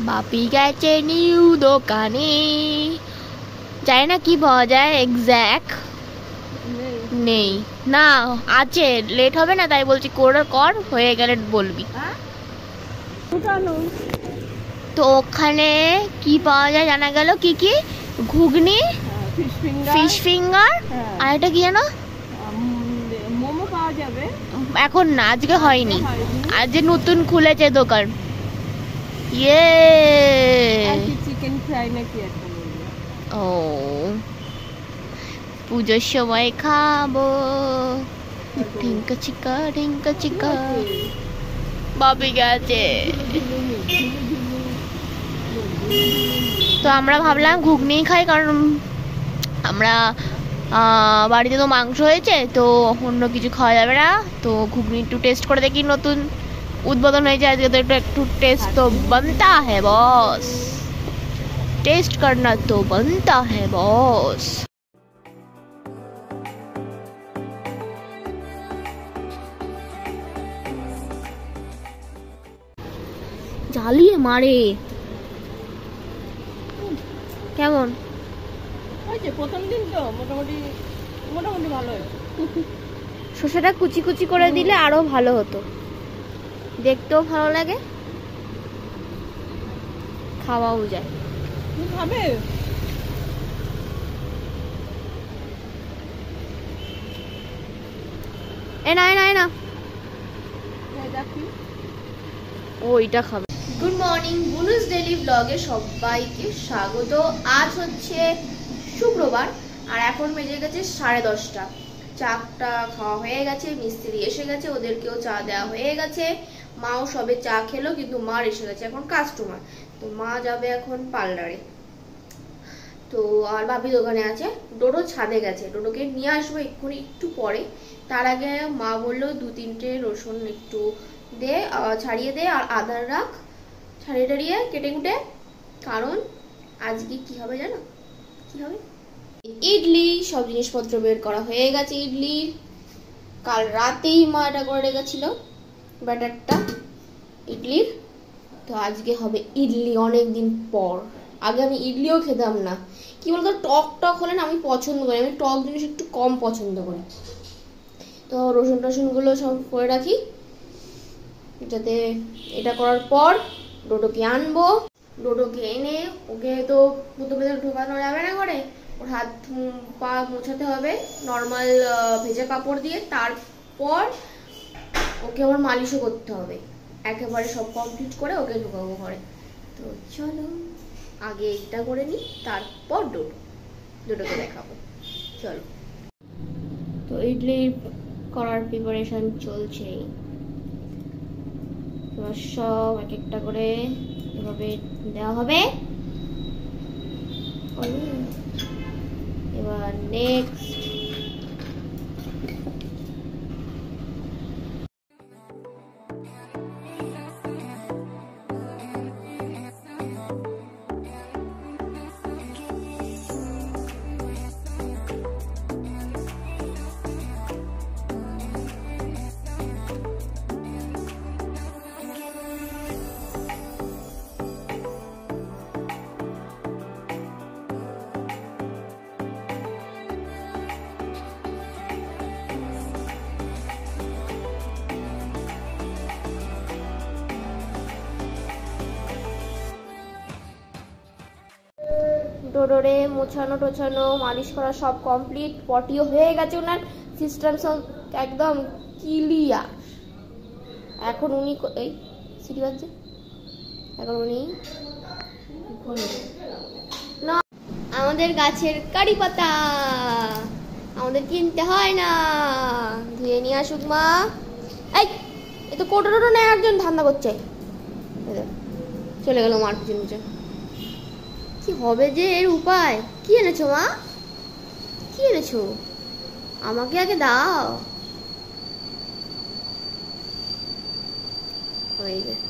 বাপি গেছে নিউ দোকানে, জানি না কি পাওয়া যায় এক্স্যাক্ট, নেই না, আছে, লেট হবে না তাই বলছি কর হয়ে গেলে বলবি। তো ওখানে কি পাওয়া যায় জানা গেল, কি কি, ঘুগনি, ফিশ ফিঙ্গার, আর এটা কি জানো, মোমো পাওয়া যাবে এখন না, আজকে হয়নি, আজ নতুন খুলেছে দোকান। ইয়ে চিকেন ফ্রাই নাকি একটা, ও পুজোর সময় খাবো ঢিঙ্কা চিকা বাপি গেছে। তো আমরা ভাবলাম ঘুগনি খাই, কারণ আমরা বাড়িতে তো মাংস হয়েছে, তো অন্য কিছু খাওয়া যাবে না, তো ঘুগনি একটু টেস্ট করে দেখি, নতুন উদ্বোধন হয়েছে আজকে, তো একটু টেস্ট তো बनता है बॉस, टेस्ट करना तो बनता है बॉस। জ্বালিয়ে মারে কেমন, প্রথম দিন তো মোটামুটি ভালো হয়েছে। শসাটা কুচি কুচি করে দিলে আরো ভালো হতো, দেখতেও ভালো লাগে, খাওয়াও যায়। খাবে না ওইটা খাবে। গুড মর্নিং, বুনুস ডেইলি ব্লগে সবাইকে স্বাগত। আজ হচ্ছে শুক্রবার আর এখন বেজে গেছে 10:30। চাটা খাওয়া হয়ে গেছে, মিস্ত্রি এসে গেছে, ওদেরকেও চা দেওয়া হয়ে গেছে, মাও সবে চা খেলো, কিন্তু মার এসে গেছে এখন কাস্টমার, তো মা যাবে এখন পার্লারে। তো আর ভাবি দোকানে আছে, ডোডো ছাদে গেছে, ডোডোকে নিয়ে আসবো এক্ষুনি একটু পরে। তার আগে মা বললো 2-3টে রসুন একটু দে, ছাড়িয়ে দে, আর আদা রাখ, ছাড়িয়ে টাড়িয়ে কেটে কুটে, কারণ আজকে কি হবে জানো, কি হবে, ইডলি, সব জিনিসপত্র বের করা হয়ে গেছে ইডলির, কাল রাতেই মা এটা করে রেখেছিল ব্যাটারটা ইডলির, তো আজকে হবে ইডলি অনেকদিন পর। আগে আমি ইডলিও খেতাম না, কি বলতো, টক হলে না আমি পছন্দ করি, আমি টক জিনিস একটু কম পছন্দ করি। তো রসুন টসুনগুলো সব করে রাখি, যাতে এটা করার পর ডোডোকে আনবো, ডোডোকে এনে ওকে তো প্রথমে ঢোকানো যাবে না করে, ওর হাত পা মোছাতে হবে নর্মাল ভেজা কাপড় দিয়ে, তারপর ওকে আবার মালিশও করতে হবে, একেবারে সব কমপ্লিট করে ওকে ঢোকাবো ঘরে। তো চলো আগে এইটা করে নিই, তারপর ডোডোকে দেখাবো, চলো। তো ইডলি করার প্রিপারেশন চলছে, এবার সব এক একটা করে এভাবে দেওয়া হবে। এবার নেক্সট ডোডোরে মোছানো টোছানো মালিশ করা সব কমপ্লিট, পটিও হয়ে গেছে, ওনার সিস্টেম সব একদম ক্লিয়ার। এখন উনি এই সিটি বাজছে, এখন উনি না, আমাদের গাছের কারি পাতা আমাদের কিনতে হয় না, ধুয়ে নিয়ে আসুক মা। এই এ তো কোটো টোটো নেয়, একজন ধান্দা করছে, চলে গেল মার পিছন পিছন। কি হবে যে এর উপায়, কি এনেছো মা, কি এনেছো, আমাকে আগে দাও। হয়ে গেছে।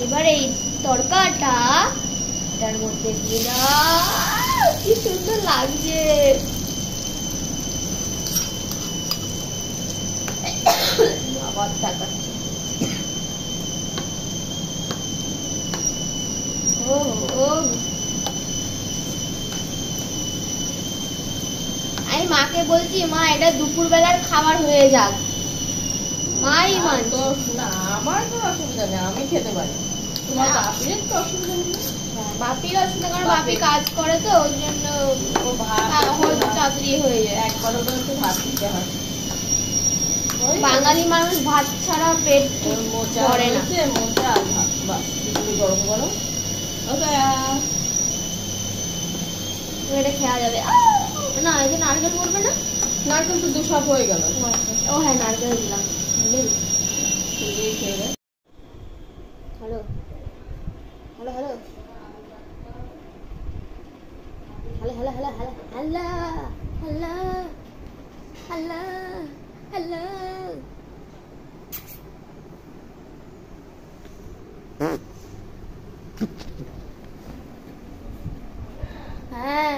এবার এই তরকাটা এটার মধ্যে দিয়ে দাও। কি সুন্দর লাগছে। আবার তাকাচ্ছি। আমি মাকে বলছি, মা এটা দুপুর বেলার খাবার হয়ে যাক। মাই মানতো না। আমার তো অসুবিধা নেই, আমি খেতে পারি। তোমার বাপির তো অসুবিধা নেই। বাপির অসুবিধা, কারণ বাপি কাজ করে তো ওই জন্য তাড়াতাড়ি হয়ে যায়। একবার ওটা একটু ভাত দিতে হয়। বাঙালি মানুষ ভাত ছাড়া পেট ভরে না। মোচা আর ভাত, বাস গরম গরম এটা খেয়া যাবে। না এই যে নারকেল পড়বে না? নারকেল তো দু সব হয়ে গেল। ও হ্যাঁ, নারকেল দিলাম। Hello hello hello hello hello hello hello hello hello hello hello. হ্যাঁ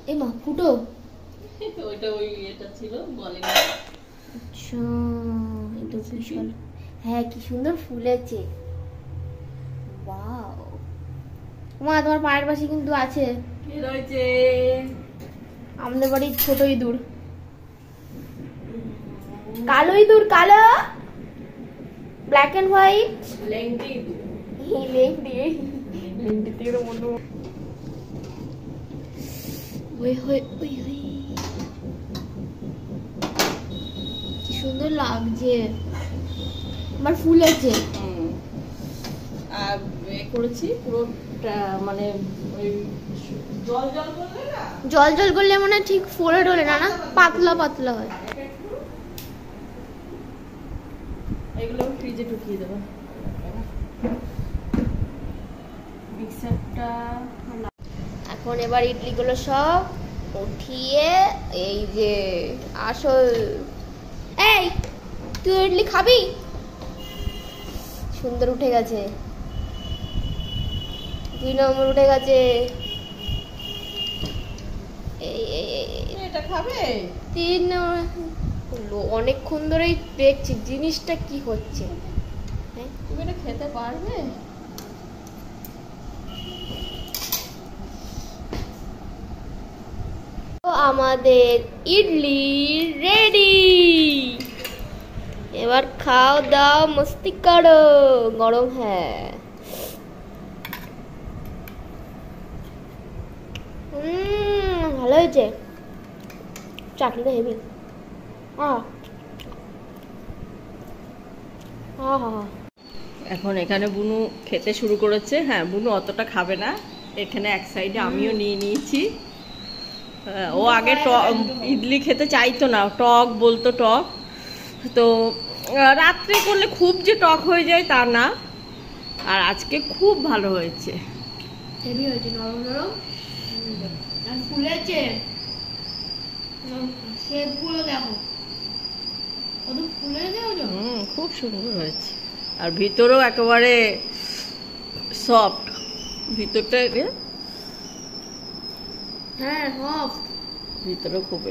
এই মা ফুটো ওইটা ওই এটা ছিল বলেনি। আচ্ছা এটা বিশাল। হ্যাঁ কি সুন্দর ফুলেছে। ওয়াও মা, তোমার পায়ের পাশে কিন্তু আছে কি রয়েছে? আমাদের বাড়ির ছোট ইঁদুর, কালো ইঁদুর, কালো ব্ল্যাক এন্ড হোয়াইট লেংটি ইঁদুর। লেংটি লেংটি থেকে মতো ওই ওই ওই ওই কি সুন্দর লাগছে। আমার ফুলেছে। আর করেছি পুরোটা, মানে ওই জল জল করলে না, জল জল করলে মানে ঠিক ফোড়ে ডলে না, না পাতলা পাতলা হয়। এগুলো ফ্রিজে ঢুকিয়ে দেবো। মিক্সারটা এখন এবার ইডলিগুলো সব উঠিয়ে এই যে আসল। এই তুই ইডলি খাবি? সুন্দর উঠে গেছে, 2 নম্বর উঠে গেছে। এটা খাবে 3 নম্বর। অনেকক্ষণ ধরেই দেখছি জিনিসটা কি হচ্ছে। তুমি এটা খেতে পারবে? আমাদের ইডলি রেডি। এবার খাও দাও মস্তি করো। গরম হ্যাঁ। ভালো হয়েছে, চাটনিটা হেভি। এখন এখানে বুনু খেতে শুরু করেছে। হ্যাঁ বুনু অতটা খাবে না, এখানে এক সাইডে আমিও নিয়ে নিয়েছি। ও আগে ইডলি খেতে চাইতো না, টক বলতো টক। তো রাত্রে করলে খুব যে টক হয়ে যায় তা না, আর আজকে খুব ভালো হয়েছে। হেভি হয়েছে, নরম নরম আর ফুলেছে। শেপগুলো দেখো কত ফুলেছে। খুব সুন্দর হয়েছে, আর ভিতরেও একেবারে সফট ভিতরটা। হ্যাঁ সফট, ভিতরেও খুব।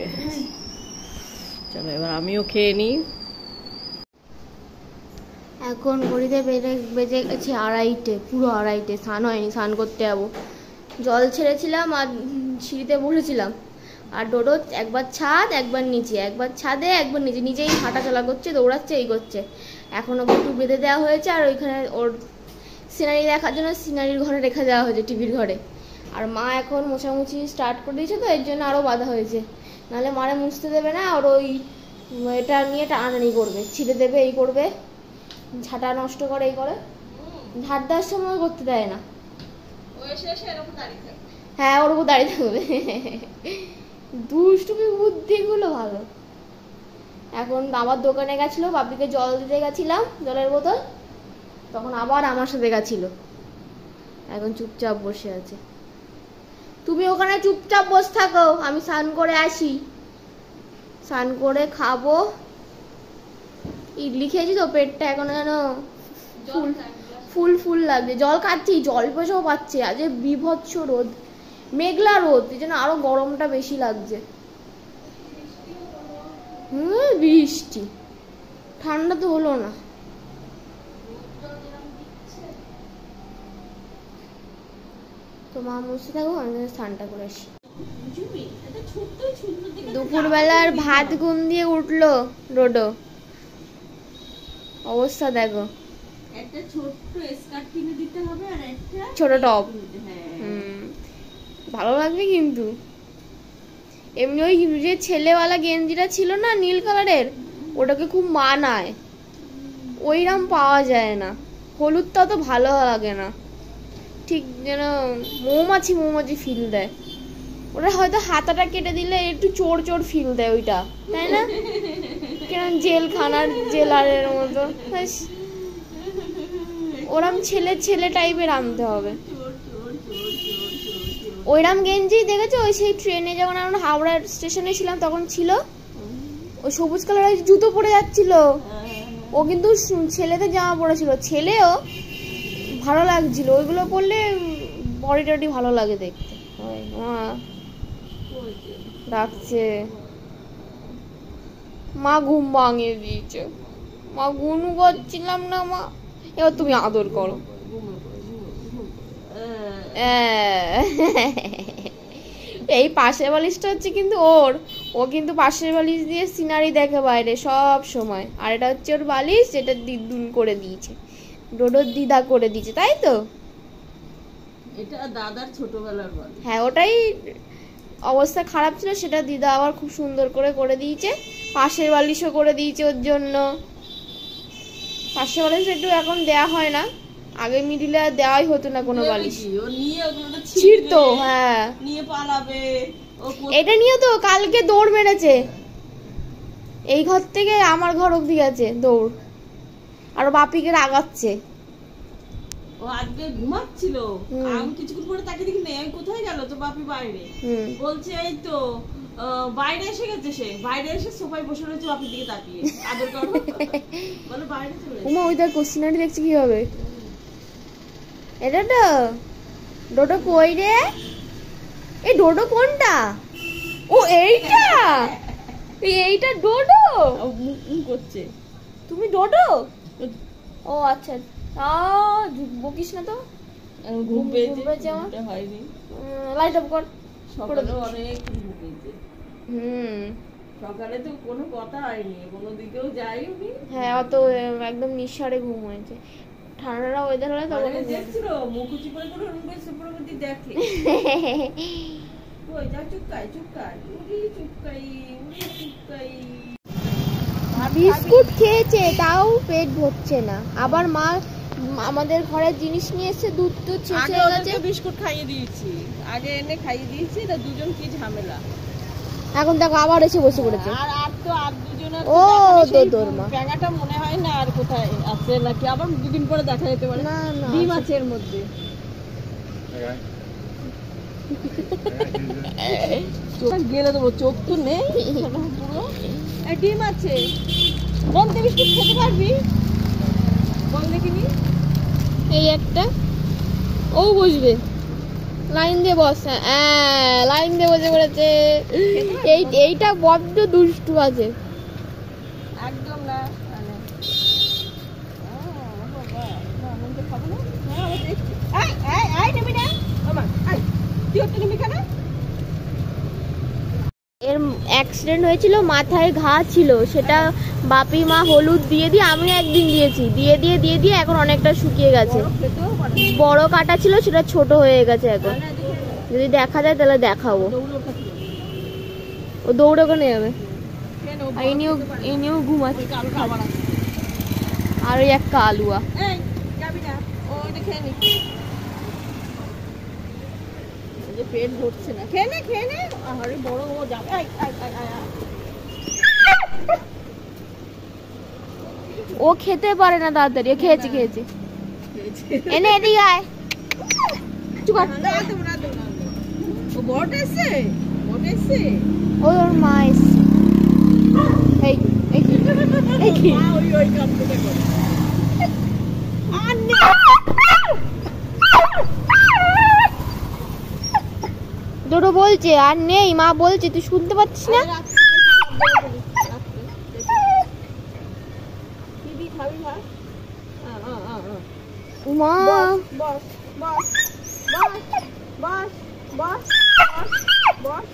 চলো এবার আমিও খেয়ে নিই। এখন ঘড়িতে বেজে গেছে 2:30, পুরো 2:30। স্নান হয়নি, স্নান করতে যাবো। জল ছেড়েছিলাম আর সিঁড়িতে বসেছিলাম। আর ডোডো একবার ছাদ একবার নিচে, একবার ছাদে একবার নিচে, নিজেই হাঁটা চলা করছে, দৌড়াচ্ছে, এই করছে। এখন ওকে একটু বেঁধে দেওয়া হয়েছে, আর ওইখানে ওর সিনারি দেখার জন্য সিনারির ঘরে রেখে দেওয়া হয়েছে, টিভির ঘরে। আর মা এখন মোছামুছি স্টার্ট করে দিয়েছে, তো এর জন্য আরও বাধা হয়েছে। নাহলে মারে মুছতে দেবে না, আর ওই এটা নিয়ে টানাটানি করবে, ছিঁড়ে দেবে, এই করবে, ঝাঁটা নষ্ট করে, এই করে। ঝাড় দেওয়ার সময় করতে দেয় না। হ্যাঁ ওর উপর দাঁড়িয়ে থাকবে। দুষ্টুমি বুদ্ধিগুলো ভালো। এখন আবার দোকানে গেছিলো, বাপিকে জল দিতে গেছিলাম, জলের বোতল, তখন আবার আমার সাথে গেছিল। এখন চুপচাপ বসে আছে। তুমি ওখানে চুপচাপ বসে থাকো, আমি স্নান করে আসি, স্নান করে খাবো। ইডলি খেয়েছি তো পেটটা এখন যেন ফুল ফুল লাগছে, জল খাচ্ছি, জল পয়সাও পাচ্ছে। আজ বিভৎস রোদ, মেঘলা রোদ, এই জন্য আরো গরমটা বেশি লাগছে। বৃষ্টি, ঠান্ডা তো হলো না। তো মা মুছতে থাকো, আমি স্নানটা করে আসি। দুপুরবেলার ভাত ঘুম দিয়ে উঠলো ডোডো, অবস্থা দেখো। একটা ছোট্ট স্কার্ট কিনে দিতে হবে আর একটা ছোট টপ। ভালো লাগবে কিন্তু। এমনি ওই যে ছেলেওয়ালা গেঞ্জিটা ছিল না নীল কালারের, ওটাকে খুব মানায়, ওইরকম পাওয়া যায় না। হলুদটা তো ভালো লাগে না, ঠিক যেন মৌমাছি মৌমাছি ফিল দেয়। ওটা হয়তো হাতাটা কেটে দিলে একটু চোর চোর ফিল দেয় ওইটা, তাই না? কেন জেলখানার জেলারের মতো। ওরম ছেলে ছেলে টাইপের আনতে হবে। ওইরাম গেঞ্জি দেখেছো? ওই সেই ট্রেনে যখন আমরা হাওড়া স্টেশনে ছিলাম তখন ছিল, ওই সবুজ কালারের জুতো পরে যাচ্ছিল, ও কিন্তু ছেলেদের জামা পরেছিল, ছেলেও ভালো লাগছিল। ওইগুলো পরলে বডি টডি ভালো লাগে দেখতে। ডাকছে মা, ঘুম ভাঙিয়ে দিয়েছে মা, গুনু করছিলাম না মা, এবার তুমি আদর করো। এই পাশের বালিশটা হচ্ছে কিন্তু ওর, ও কিন্তু পাশের বালিশ দিয়ে সিনারি দেখে বাইরে সব সময়। আর এটা হচ্ছে ওর বালিশ, যেটা দিদুন করে দিয়েছে, ডোডোর দিদা করে দিয়েছে, তাই তো? এটা দাদার ছোটবেলার বালিশ। হ্যাঁ, ওটাই অবস্থা খারাপ ছিল, সেটা দিদা আবার খুব সুন্দর করে দিয়েছে। পাশের বালিশও করে দিয়েছে ওর জন্য। পাশের বালিশ একটু এখন দেয়া হয় না, আগে মিডিলে দেওয়াই হতো না কোনো বালিশ, ছিড়তো। হ্যাঁ, নিয়ে পালাবে। এটা নিয়ে তো কালকে দৌড় মেরেছে, এই ঘর থেকে আমার ঘর অব্দি গেছে দৌড়, আর বাপিকে রাগাচ্ছে। ও আজকে ঘুমাচ্ছিল, আমি কিছুক্ষণ পরে তাকে দেখি নেই, আমি কোথায় গেল তো বাপি বাইরে, বলছে এই তো বাইরে এসে গেছে। সে বাইরে এসে সোফায় বসে রয়েছে বাপির দিকে তাকিয়ে, আদর করো বলে বাইরে চলে গেছে। ওমা, ওই তার কোশ্চিনারি দেখছি কি হবে। এটা তো ডোডো কই রে? এই ডোডো কোনটা? ও এইটা, এইটা ডোডো করছে। তুমি ডোডো? ও আচ্ছা, বকিস না তো, ঘুম পেয়েছে আমার, হয়নি। লাইট অফ কর। সকালে অনেক ঘুম পেয়েছে। সকালে তো কোনো কথা হয়নি, কোনো দিকেও যাইনি। হ্যাঁ, অত একদম নিঃসারে ঘুম হয়েছে। ঠান্ডা ওয়েদার হলে তখন দেখছিল মুখুচি করে করে রুমে সুপ্রগতি দেখে। কই যা চুপকাই চুপকাই উড়ি চুপকাই উড়ি চুপকাই। বিস্কুট খেয়েছে তাও পেট ভরছে না। আবার মা আমাদের ঘরের জিনিস নিয়ে এসে, দুধ তো শেষ হয়ে গেছে। বিস্কুট খাইয়ে দিয়েছি, আগে এনে খাইয়ে দিয়েছি, তা দুজন কি ঝামেলা। এখন দেখো আবার এসে বসে পড়েছে। আর দুজনের ও তোর মা প্যাঙাটা মনে হয় না আর কোথায় আছে নাকি, আবার দুদিন পরে দেখা যেতে পারে। না না, ডিম আছে এর মধ্যে। গেলে দেবো, চোখ তো নেই পুরো। ডিম আছে, বলতে বিস্কুট খেতে পারবি? বল দেখিনি। এই একটা, ও বসবে লাইন দিয়ে বস। হ্যাঁ, লাইন দিয়ে বসে পড়েছে। এইটা বড্ড দুষ্টু আছে একদম। না এর অ্যাক্সিডেন্ট হয়েছিল, মাথায় ঘা ছিল, সেটা বাপি মা হলুদ দিয়ে আমি একদিন দিয়েছি, দিয়ে এখন অনেকটা শুকিয়ে গেছে। বড় কাটা ছিল, সেটা ছোট হয়ে গেছে এখন। যদি দেখা যায় তাহলে দেখাবো। ও দৌড়ে ওখানে যাবে, এই নিয়েও ঘুমাচ্ছে। আর ওই একটা আলুয়া, পেট ভরছে না, খেয়ে নে। আরে বড় যাবে। ও খেতে পারে না তাড়াতাড়ি। খেয়েছি এনে এদিকে আয়। ওর মা এসছে। ডোডো বলছে আর নেই, মা বলছে, তুই শুনতে পাচ্ছিস না? মা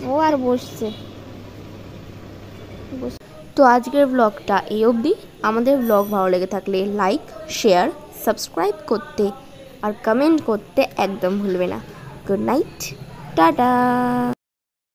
ও আর বসছে। তো আজকের ব্লগটা এই অবধি। আমাদের ব্লগ ভালো লেগে থাকলে লাইক, শেয়ার, সাবস্ক্রাইব করতে আর কমেন্ট করতে একদম ভুলবে না। Good night, tata.